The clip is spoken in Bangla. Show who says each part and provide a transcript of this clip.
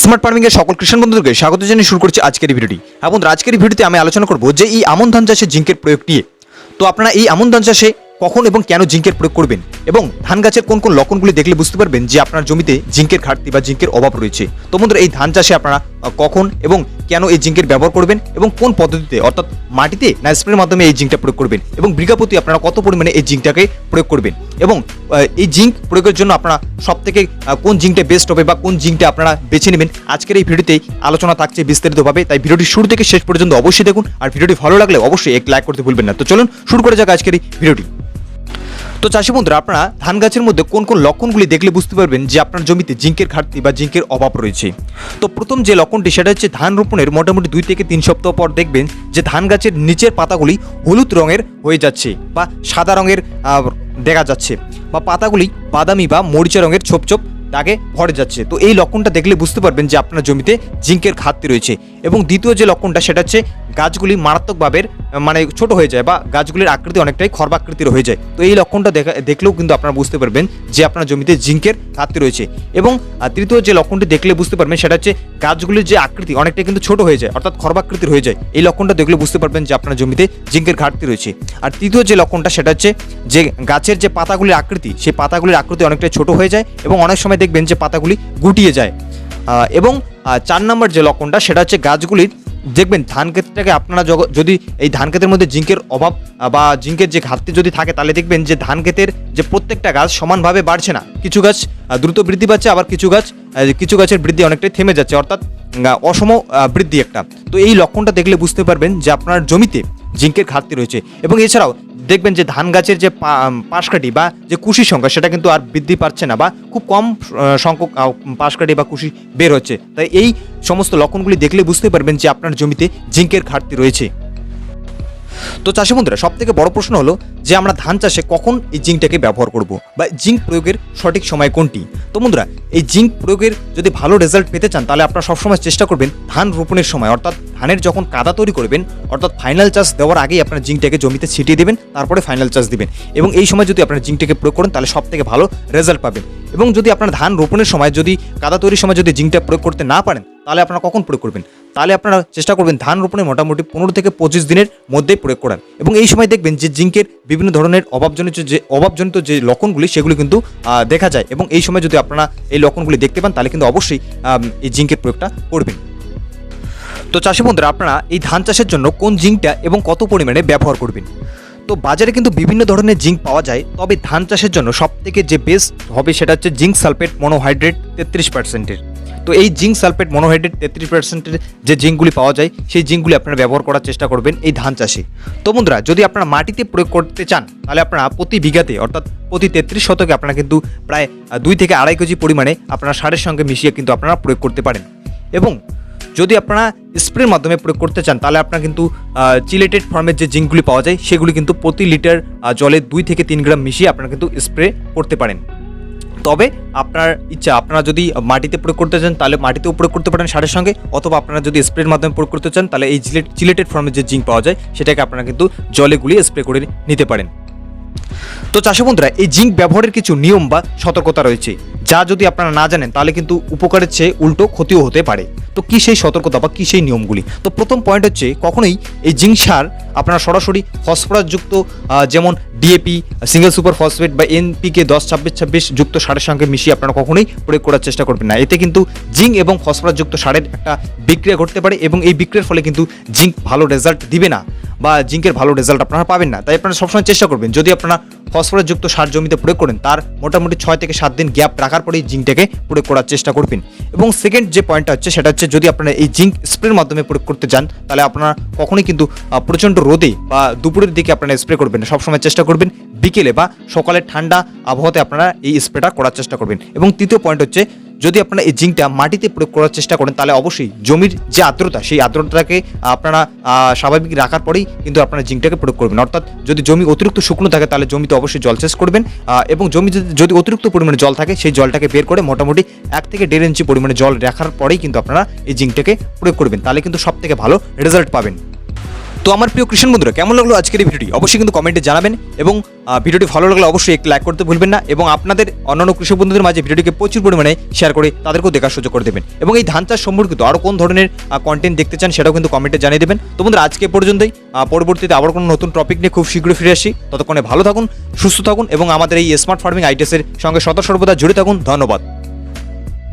Speaker 1: স্মার্ট ফার্মিং এর সকল কৃষক বন্ধুদেরকে স্বাগত জানিয়ে শুরু করছি আজকের এই ভিডিওটি। এবং আজকের এই ভিডিওতে আমি আলোচনা করব যে এই আমন ধান চাষে জিঙ্কের প্রয়োগ নিয়ে। তো আপনারা এই আমন ধান চাষে কখন এবং কেন জিঙ্কের প্রয়োগ করবেন এবং ধান গাছের কোন কোন লক্ষণগুলি দেখলে বুঝতে পারবেন যে আপনার জমিতে জিঙ্কের ঘাটতি বা জিঙ্কের অভাব রয়েছে। তো বন্ধুরা, এই ধান চাষে আপনারা কখন এবং কেন এই জিঙ্কের ব্যবহার করবেন এবং কোন পদ্ধতিতে, অর্থাৎ মাটিতে না স্প্রের মাধ্যমে এই জিঙ্কটা প্রয়োগ করবেন এবং বিঘা প্রতি আপনারা কত পরিমাণে এই জিঙ্কটাকে প্রয়োগ করবেন এবং এই জিঙ্ক প্রয়োগের জন্য আপনারা সবথেকে কোন জিঙ্কটা বেস্ট হবে বা কোন জিঙ্কটা আপনারা বেছে নেবেন, আজকের এই ভিডিওতেই আলোচনা থাকছে বিস্তারিতভাবে। তাই ভিডিওটি শুরু থেকে শেষ পর্যন্ত অবশ্যই দেখুন, আর ভিডিওটি ভালো লাগলে অবশ্যই এক লাইক করতে ভুলবেন না। তো চলুন শুরু করা যাক আজকের এই ভিডিওটি। তো চাষি বন্ধুরা, আপনারা ধান গাছের মধ্যে কোন কোন লক্ষণগুলি দেখলে বুঝতে পারবেন যে আপনার জমিতে জিঙ্কের ঘাটতি বা জিঙ্কের অভাব রয়েছে। তো প্রথম যে লক্ষণটি সেটা হচ্ছে ধান রোপণের মোটামুটি 2 থেকে 3 সপ্তাহ পর দেখবেন যে ধান গাছের নিচের পাতাগুলি হলুদ রঙের হয়ে যাচ্ছে বা সাদা রঙের দেখা যাচ্ছে বা পাতাগুলি বাদামি বা মরিচা রঙের ছোপ ছোপ দাগে ভরে যাচ্ছে। তো এই লক্ষণটা দেখলে বুঝতে পারবেন যে আপনার জমিতে জিঙ্কের ঘাটতি রয়েছে। এবং দ্বিতীয় যে লক্ষণটা সেটা হচ্ছে গাছগুলি মারাত্মকভাবে ছোট হয়ে যায় বা গাছগুলির আকৃতি অনেকটাই খর্বাকৃতির হয়ে যায়। তো এই লক্ষণটা দেখলেও কিন্তু আপনারা বুঝতে পারবেন যে আপনার জমিতে জিঙ্কের ঘাটতি রয়েছে। এবং তৃতীয় যে লক্ষণটি দেখলে বুঝতে পারবেন সেটা হচ্ছে গাছগুলির যে আকৃতি অনেকটাই কিন্তু ছোট হয়ে যায়, অর্থাৎ খর্বাকৃতির হয়ে যায়। এই লক্ষণটা দেখলে বুঝতে পারবেন যে আপনার জমিতে জিঙ্কের ঘাটতি রয়েছে। আর তৃতীয় যে লক্ষণটা সেটা হচ্ছে যে গাছের যে পাতাগুলির আকৃতি, সেই পাতাগুলির আকৃতি অনেকটাই ছোট হয়ে যায় এবং অনেক সময় দেখবেন যে পাতাগুলি গুটিয়ে যায়। এবং 4 নম্বর যে লক্ষণটা সেটা হচ্ছে গাছগুলির দেখবেন ধান ক্ষেতটাকে আপনারা যদি এই ধান ক্ষেতের মধ্যে জিঙ্কের অভাব বা জিঙ্কের যে ঘাটতি যদি থাকে, তাহলে দেখবেন যে ধান ক্ষেতের যে প্রত্যেকটা গাছ সমানভাবে বাড়ছে না। কিছু গাছ দ্রুত বৃদ্ধি পাচ্ছে, আবার কিছু গাছের বৃদ্ধি অনেকটাই থেমে যাচ্ছে, অর্থাৎ অসম বৃদ্ধি একটা। তো এই লক্ষণটা দেখলে বুঝতে পারবেন যে আপনার জমিতে জিঙ্কের ঘাটতি রয়েছে। এবং এছাড়াও দেখবেন যে ধান গাছের যে পাশকাঠি বা যে কুশির সংখ্যা সেটা কিন্তু আর বৃদ্ধি পাচ্ছে না বা খুব কম সংখ্যক পাশকাঠি বা কুশি বের হচ্ছে। তাই এই সমস্ত লক্ষণগুলি দেখলে বুঝতে পারবেন যে আপনার জমিতে জিঙ্কের ঘাটতি রয়েছে। তো চাষি বন্ধুরা, সব থেকে বড় প্রশ্ন হলো যে আমরা ধান চাষে কখন এই জিঙ্কটাকে ব্যবহার করব বা জিঙ্ক প্রয়োগের সঠিক সময় কোনটি। তো বন্ধুরা, এই জিঙ্ক প্রয়োগের যদি ভালো রেজাল্ট পেতে চান তাহলে আপনারা সবসময় চেষ্টা করবেন ধান রোপণের সময়, অর্থাৎ ধানের যখন কাদা তৈরি করবেন, অর্থাৎ ফাইনাল চাষ দেওয়ার আগেই আপনার জিঙ্কটাকে জমিতে ছিটিয়ে দেবেন, তারপরে ফাইনাল চাষ দিবেন। এবং এই সময় যদি আপনার জিঙ্কটাকে প্রয়োগ করেন তাহলে সব থেকে ভালো রেজাল্ট পাবেন। এবং যদি আপনার ধান রোপণের সময় যদি কাদা তৈরির সময় যদি জিঙ্কটা প্রয়োগ করতে না পারেন তাহলে আপনারা কখন প্রয়োগ করবেন? তাহলে আপনারা চেষ্টা করবেন ধান রোপণে মোটামুটি 15 থেকে 25 দিনের মধ্যে প্রয়োগ করার। এবং এই সময় দেখবেন যে জিঙ্কের বিভিন্ন ধরনের অভাবজনিত যে লক্ষণগুলি সেগুলি কিন্তু দেখা যায়। এবং এই সময় যদি আপনারা এই লক্ষণগুলি দেখতে পান তাহলে কিন্তু অবশ্যই এই জিঙ্কের প্রয়োগটা করবেন। তো চাষি বন্ধুরা, আপনারা এই ধান চাষের জন্য কোন জিঙ্কটা এবং কত পরিমাণে ব্যবহার করবেন? তো বাজারে কিন্তু বিভিন্ন ধরনের জিঙ্ক পাওয়া যায়, তবে ধান চাষের জন্য সবথেকে যে বেস্ট হবে সেটা হচ্ছে জিঙ্ক সালফেট মনোহাইড্রেট 33%। তো এই জিঙ্ক সালফেট মনোহাইড্রেট 33%-এর যে জিঙ্কগুলি পাওয়া যায় সেই জিঙ্কগুলি আপনারা ব্যবহার করার চেষ্টা করবেন এই ধান চাষে। তো বন্ধুরা, যদি আপনারা মাটিতে প্রয়োগ করতে চান তাহলে আপনারা প্রতি বিঘাতে, অর্থাৎ প্রতি 33 শতকে আপনারা কিন্তু প্রায় 2 থেকে 2.5 কেজি পরিমাণে আপনারা সারের সঙ্গে মিশিয়ে কিন্তু আপনারা প্রয়োগ করতে পারেন। এবং যদি আপনারা স্প্রের মাধ্যমে প্রয়োগ করতে চান তাহলে আপনারা কিন্তু চিলেটেড ফর্মের যে জিঙ্কগুলি পাওয়া যায় সেগুলি কিন্তু প্রতি লিটার জলে 2 থেকে 3 গ্রাম মিশিয়ে আপনারা কিন্তু স্প্রে করতে পারেন। তবে আপনার ইচ্ছা, আপনারা যদি মাটিতে প্রয়োগ করতে চান তাহলে মাটিতেও প্রয়োগ করতে পারেন সারের সঙ্গে, অথবা আপনারা যদি স্প্রের মাধ্যমে প্রয়োগ করতে চান তাহলে এই চিলেটেড ফর্মের যে জিঙ্ক পাওয়া যায় সেটাকে আপনারা কিন্তু জলে গুলিয়ে স্প্রে করে নিতে পারেন। তো চাষি বন্ধুরা, এই জিঙ্ক ব্যবহারের কিছু নিয়ম বা সতর্কতা রয়েছে, যা যদি আপনারা না জানেন তাহলে কিন্তু উপকারের চেয়ে উল্টো ক্ষতিও হতে পারে। তো কি সেই সতর্কতা বা কি সেই নিয়মগুলি? তো প্রথম পয়েন্ট হচ্ছে, কখনোই এই জিঙ্ক সার আপনারা সরাসরি ফসফরাসযুক্ত যেমন ডিএপি, সিঙ্গেল সুপার ফসফেট বা এনপিকে 10-26-26 যুক্ত সারের সঙ্গে মিশিয়ে আপনারা কখনোই প্রয়োগ করার চেষ্টা করবেন না। এতে কিন্তু জিঙ্ক এবং ফসফরাসযুক্ত সারের একটা বিক্রিয়া ঘটতে পারে এবং এই বিক্রিয়ার ফলে কিন্তু জিঙ্ক ভালো রেজাল্ট দিবে না বা জিঙ্কের ভালো রেজাল্ট আপনারা পাবেন না। তাই আপনারা সবসময় চেষ্টা করবেন যদি আপনারা ফসফরাসযুক্ত সার জমিতে প্রয়োগ করেন তার মোটামুটি 6 থেকে 7 দিন গ্যাপ রাখার পরেই জিঙ্কটাকে প্রয়োগ করার চেষ্টা করবেন। এবং সেকেন্ড যে পয়েন্টটা হচ্ছে সেটা হচ্ছে, যদি আপনারা এই জিঙ্ক স্প্রের মাধ্যমে প্রয়োগ করতে চান তাহলে আপনারা কখনোই কিন্তু প্রচণ্ড রোদে বা দুপুরের দিকে আপনারা স্প্রে করবেন না, সবসময় চেষ্টা করবেন বিকেলে বা সকালে ঠান্ডা আবহাওয়াতে আপনারা এই স্প্রেটা করার চেষ্টা করবেন। এবং তৃতীয় পয়েন্ট হচ্ছে, যদি আপনারা এই জিঙ্কটা মাটিতে প্রয়োগ করার চেষ্টা করেন তাহলে অবশ্যই জমির যে আর্দ্রতা সেই আর্দ্রতাকে আপনারা স্বাভাবিক রাখার পরেই কিন্তু আপনারা জিঙ্কটাকে প্রয়োগ করবেন। অর্থাৎ যদি জমি অতিরিক্ত শুকনো থাকে তাহলে জমিতে অবশ্যই জলসেচ করবেন, এবং জমি যদি অতিরিক্ত পরিমাণে জল থাকে সেই জলটাকে বের করে মোটামুটি 1 থেকে 1.5 ইঞ্চি পরিমাণে জল রাখার পরেই কিন্তু আপনারা এই জিঙ্কটাকে প্রয়োগ করবেন, তাহলে কিন্তু সব থেকে ভালো রেজাল্ট পাবেন। তো আমার প্রিয় কৃষক বন্ধুরা, কেমন লাগলো আজকের এই ভিডিওটি অবশ্যই কিন্তু কমেন্টে জানাবেন, এবং ভিডিওটি ভালো লাগলে অবশ্যই একটি লাইক করতে ভুলবেন না, এবং আপনাদের অন্যান্য কৃষক বন্ধুদের মাঝে ভিডিওটিকে প্রচুর পরিমাণে শেয়ার করে তাদেরকেও দেখার সুযোগ করে দেবেন। এবং এই ধান চাষ সম্পর্কিত আরও কোন ধরনের কন্টেন্ট দেখতে চান সেটাও কিন্তু কমেন্টে জানিয়ে দেবেন। তো বন্ধুরা, আজকে পর্যন্তই। পরবর্তীতে আবার কোনো নতুন টপিক নিয়ে খুব শীঘ্রই ফিরে আসি। ততক্ষণে ভালো থাকুন, সুস্থ থাকুন, এবং আমাদের এই স্মার্ট ফার্মিং আইডিয়াসের সঙ্গে সদা সর্বদা জুড়ে থাকুন। ধন্যবাদ।